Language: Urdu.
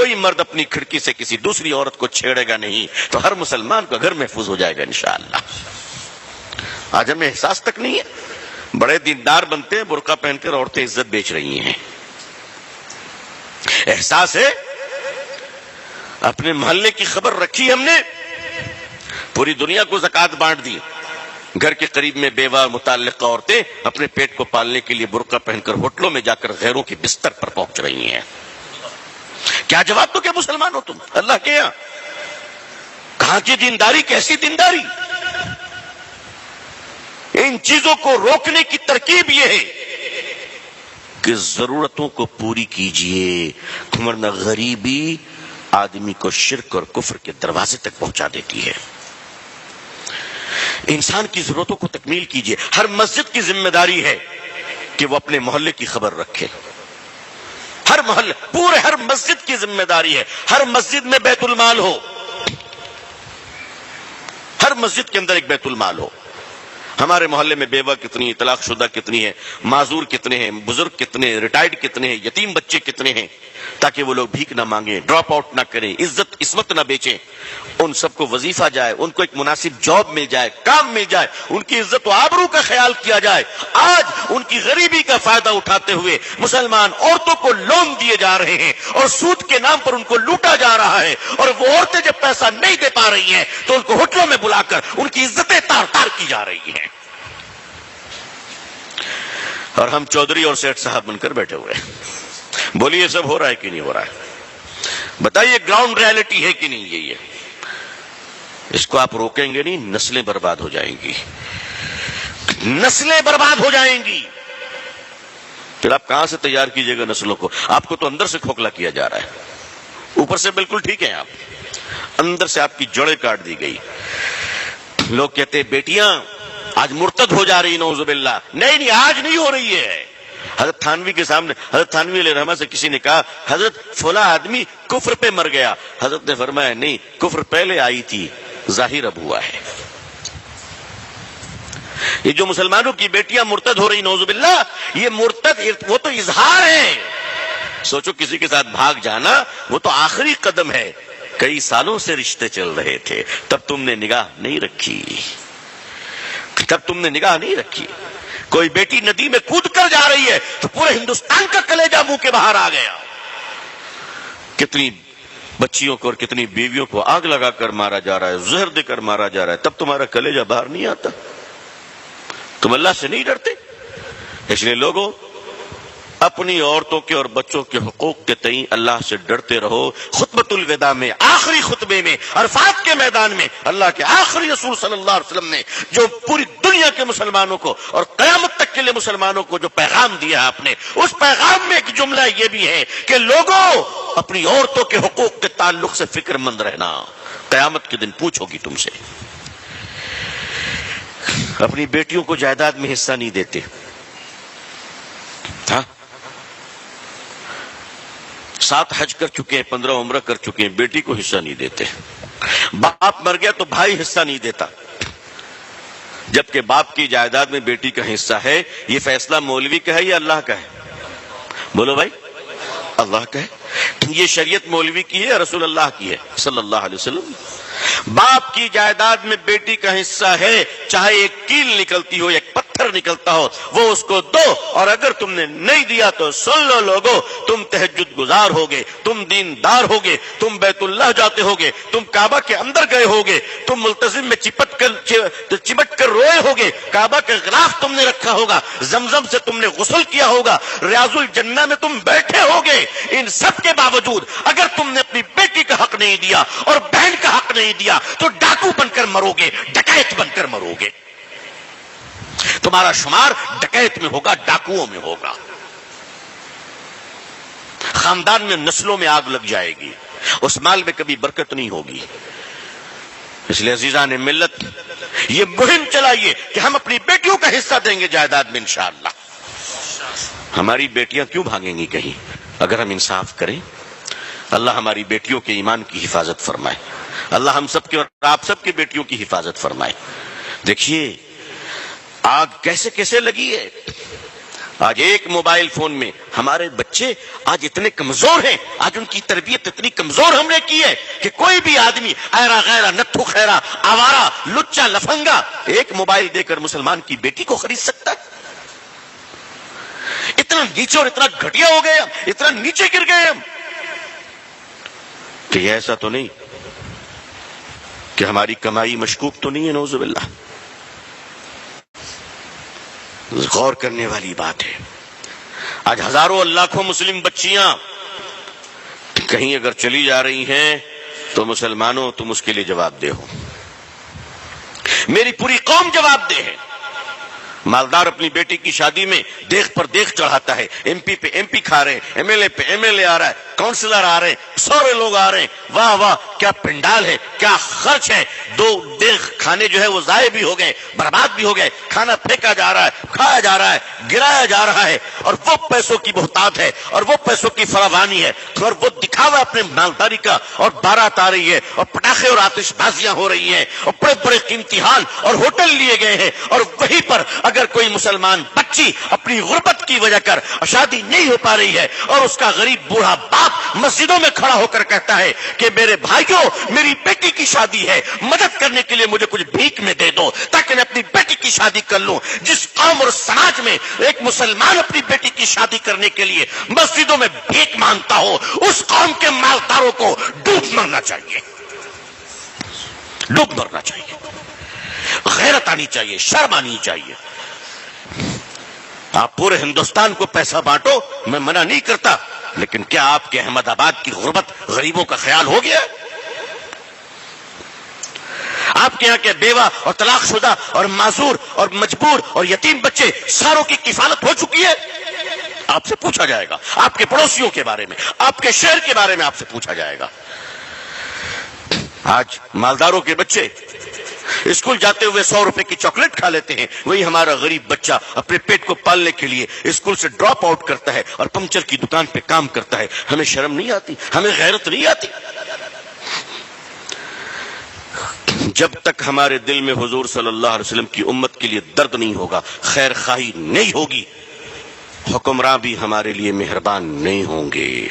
کوئی مرد اپنی کھڑکی سے کسی دوسری عورت کو چھیڑے گا نہیں، تو ہر مسلمان کا گھر محفوظ ہو جائے گا انشاءاللہ۔ آج ہمیں احساس تک نہیں ہے، بڑے دیندار بنتے ہیں، برقع پہن کر عورتیں عزت بیچ رہی ہیں۔ احساس ہے، اپنے محلے کی خبر رکھی ہم نے، پوری دنیا کو زکوٰۃ بانٹ دی، گھر کے قریب میں بیوہ متعلقہ عورتیں اپنے پیٹ کو پالنے کے لیے برقع پہن کر ہوٹلوں میں جا کر غیروں کے بستر پر پہنچ رہی ہیں۔ کیا جواب تو کیا مسلمان ہو تم اللہ کے یہاں؟ کہاں کی دینداری، کیسی دینداری؟ ان چیزوں کو روکنے کی ترکیب یہ ہے کہ ضرورتوں کو پوری کیجئے، ورنہ غریبی آدمی کو شرک اور کفر کے دروازے تک پہنچا دیتی ہے۔ انسان کی ضرورتوں کو تکمیل کیجئے۔ ہر مسجد کی ذمہ داری ہے کہ وہ اپنے محلے کی خبر رکھے۔ ہر محلے، پورے ہر مسجد کی ذمہ داری ہے، ہر مسجد میں بیت المال ہو، ہر مسجد کے اندر ایک بیت المال ہو۔ ہمارے محلے میں بیوہ کتنی ہے، طلاق شدہ کتنی ہے، معذور کتنے ہیں، بزرگ کتنے ہیں، ریٹائرڈ کتنے ہیں، یتیم بچے کتنے ہیں، تاکہ وہ لوگ بھیک نہ مانگیں، ڈراپ آؤٹ نہ کریں، عزت عصمت نہ بیچیں، ان سب کو وظیفہ جائے، ان کو ایک مناسب جاب مل جائے، کام مل جائے، ان کی عزت و آبرو کا خیال کیا جائے۔ آج ان کی غریبی کا فائدہ اٹھاتے ہوئے مسلمان عورتوں کو لون دیے جا رہے ہیں اور سود کے نام پر ان کو لوٹا جا رہا ہے، اور وہ عورتیں جب پیسہ نہیں دے پا رہی ہیں تو ان کو ہوٹلوں میں بلا کر ان کی عزتیں تار تار کی جا رہی ہیں، اور ہم چودھری اور سیٹھ صاحب بن کر بیٹھے ہوئے ہیں۔ بولیے یہ سب ہو رہا ہے کہ نہیں ہو رہا ہے؟ بتائیے گراؤنڈ ریالٹی ہے کہ نہیں؟ یہ اس کو آپ روکیں گے نہیں، نسلیں برباد ہو جائیں گی، نسلیں برباد ہو جائیں گی۔ پھر آپ کہاں سے تیار کیجئے گا نسلوں کو؟ آپ کو تو اندر سے کھوکھلا کیا جا رہا ہے، اوپر سے بالکل ٹھیک ہیں آپ، اندر سے آپ کی جڑیں کاٹ دی گئی۔ لوگ کہتے ہیں بیٹیاں آج مرتد ہو جا رہی، نعوذ باللہ۔ نہیں، آج نہیں ہو رہی ہے۔ حضرت تھانوی کے سامنے حضرت تھانوی علیہ رحمہ سے کسی نے کہا حضرت فلاں آدمی کفر پہ مر گیا، حضرت نے فرمایا نہیں، کفر پہلے آئی تھی، ظاہر اب ہوا ہے۔ یہ جو مسلمانوں کی بیٹیاں مرتد ہو رہی، نعوذ باللہ، یہ مرتد وہ تو اظہار ہے۔ سوچو کسی کے ساتھ بھاگ جانا وہ تو آخری قدم ہے، کئی سالوں سے رشتے چل رہے تھے، تب تم نے نگاہ نہیں رکھی، تب تم نے نگاہ نہیں رکھی۔ کوئی بیٹی ندی میں کود کر جا رہی ہے تو پورے ہندوستان کا کلیجہ منہ کے باہر آ گیا۔ کتنی بچیوں کو اور کتنی بیویوں کو آگ لگا کر مارا جا رہا ہے، زہر دے کر مارا جا رہا ہے، تب تمہارا کلیجہ باہر نہیں آتا؟ تم اللہ سے نہیں ڈرتے؟ اس لیے لوگوں، اپنی عورتوں کے اور بچوں کے حقوق کے تئیں اللہ سے ڈرتے رہو۔ خطبۃ الوداع میں، آخری خطبے میں، عرفات کے میدان میں اللہ کے آخری رسول صلی اللہ علیہ وسلم نے جو پوری دنیا کے مسلمانوں کو اور قیامت تک کے لیے مسلمانوں کو جو پیغام دیا ہے آپ نے، اس پیغام میں ایک جملہ یہ بھی ہے کہ لوگوں، اپنی عورتوں کے حقوق کے تعلق سے فکر مند رہنا، قیامت کے دن پوچھو گی تم سے۔ اپنی بیٹیوں کو جائیداد میں حصہ نہیں دیتے، ہاں، 7 حج کر چکے ہیں، 15 عمرہ کر چکے ہیں، بیٹی کو حصہ نہیں دیتے۔ باپ مر گیا تو بھائی حصہ نہیں دیتا، جبکہ باپ کی جائیداد میں بیٹی کا حصہ ہے۔ یہ فیصلہ مولوی کا ہے یا اللہ کا ہے؟ بولو بھائی، اللہ کا ہے۔ یہ شریعت مولوی کی ہے یا رسول اللہ کی ہے صلی اللہ علیہ وسلم؟ باپ کی جائیداد میں بیٹی کا حصہ ہے، چاہے ایک کیل نکلتی ہو، ایک پتھر نکلتا ہو، وہ اس کو دو، اور اگر تم نے نہیں دیا تو سن لو لوگوں، تم تہجد گزار ہوگے، تم دیندار ہوگے، تم بیت اللہ جاتے ہوگے، تم کعبہ کے اندر گئے ہوگے، تم ملتزم میں چمٹ کر روئے ہوگے، کعبہ کا غلاف تم نے رکھا ہوگا، زمزم سے تم نے غسل کیا ہوگا، ریاض الجنہ میں تم بیٹھے ہوگے۔ ان سب کے باوجود اگر تم نے اپنی بیٹی کا حق نہیں دیا اور بہن کا حق نہیں دیا تو ڈاکو بن کر مرو گے، ڈکیت بن کر مرو گے۔ تمہارا شمار ڈکیت میں ہوگا، ڈاکوؤں میں ہوگا، خاندان میں، نسلوں میں آگ لگ جائے گی، اس مال میں کبھی برکت نہیں ہوگی۔ اس لیے عزیزان ملت، یہ مہم چلائیے کہ ہم اپنی بیٹیوں کا حصہ دیں گے جائیداد میں انشاءاللہ۔ ہماری بیٹیاں کیوں بھاگیں گی کہیں اگر ہم انصاف کریں؟ اللہ ہماری بیٹیوں کے ایمان کی حفاظت فرمائے، اللہ ہم سب کے اور آپ سب کی بیٹیوں کی حفاظت فرمائے۔ دیکھیے آگ کیسے کیسے لگی ہے، آج ایک موبائل فون میں ہمارے بچے آج اتنے کمزور ہیں، آج ان کی تربیت اتنی کمزور ہم نے کی ہے کہ کوئی بھی آدمی ایرا غیرہ نتھو خیرہ آوارہ لچا لفنگا ایک موبائل دے کر مسلمان کی بیٹی کو خرید سکتا ہے؟ اتنا نیچے اور اتنا گھٹیا ہو گئے ہم، اتنا نیچے گر گئے ہم کہ ایسا تو نہیں کہ ہماری کمائی مشکوک تو نہیں ہے؟ نعوذ باللہ. غور کرنے والی بات ہے. آج ہزاروں لاکھوں مسلم بچیاں کہیں اگر چلی جا رہی ہیں تو مسلمانوں تم اس کے لیے جواب دہ ہو، میری پوری قوم جواب دہ ہے. مالدار اپنی بیٹی کی شادی میں دیکھ پر دیکھ چڑھاتا ہے، ایم پی پہ ایم پی کھا رہے ہیں، ایم ایل اے پہ ایم ایل اے آ رہا ہے، کاؤنسلر آ رہے ہیں، سارے لوگ آ رہے ہیں. واہ واہ کیا پنڈال ہے، کیا خرچ ہے. دو دیکھ کھانے جو ہے وہ ضائع بھی ہو گئے، برباد بھی ہو گئے، کھانا پھینکا جا رہا ہے، کھایا جا رہا ہے، گرایا جا رہا ہے. اور وہ پیسوں کی بہتات ہے اور وہ پیسوں کی فراوانی ہے اور وہ دکھاوا اپنے مالداری کا، اور بارات آ رہی ہے اور پٹاخے اور آتش بازیاں ہو رہی ہیں اور بڑے بڑے قیمتی حال اور ہوٹل لیے گئے ہیں. اور وہیں پر اگر کوئی مسلمان بچی اپنی غربت کی وجہ کر شادی نہیں ہو پا رہی ہے اور اس کا غریب بوڑھا باپ مسجدوں میں کھڑا ہو کر کہتا ہے کہ میرے بھائیوں میری بیٹی کی شادی ہے، مدد کرنے کے لیے مجھے کچھ بھیک میں دے دو تاکہ میں اپنی بیٹی کی شادی کر لوں. جس قوم اور سماج میں ایک مسلمان اپنی بیٹی کی شادی کرنے کے لیے مسجدوں میں بھیک مانگتا ہو، اس قوم کے مالداروں کو ڈوب مرنا چاہیے، ڈوب مرنا چاہیے. غیرت آنی چاہیے، شرم آنی چاہیے. آپ پورے ہندوستان کو پیسہ بانٹو، میں منع نہیں کرتا، لیکن کیا آپ کے احمد آباد کی غربت غریبوں کا خیال ہو گیا؟ آپ کے یہاں کے بیوہ اور طلاق شدہ اور معذور اور مجبور اور یتیم بچے ساروں کی کفالت ہو چکی ہے؟ آپ سے پوچھا جائے گا. آپ کے پڑوسیوں کے بارے میں، آپ کے شہر کے بارے میں آپ سے پوچھا جائے گا. آج مالداروں کے بچے اسکول جاتے ہوئے 100 روپے کی چاکلیٹ کھا لیتے ہیں، وہی ہمارا غریب بچہ اپنے پیٹ کو پالنے کے لیے اسکول سے ڈراپ آؤٹ کرتا ہے اور پنچر کی دکان پہ کام کرتا ہے. ہمیں شرم نہیں آتی؟ ہمیں غیرت نہیں آتی؟ جب تک ہمارے دل میں حضور صلی اللہ علیہ وسلم کی امت کے لیے درد نہیں ہوگا، خیر خواہی نہیں ہوگی، حکمراں بھی ہمارے لیے مہربان نہیں ہوں گے.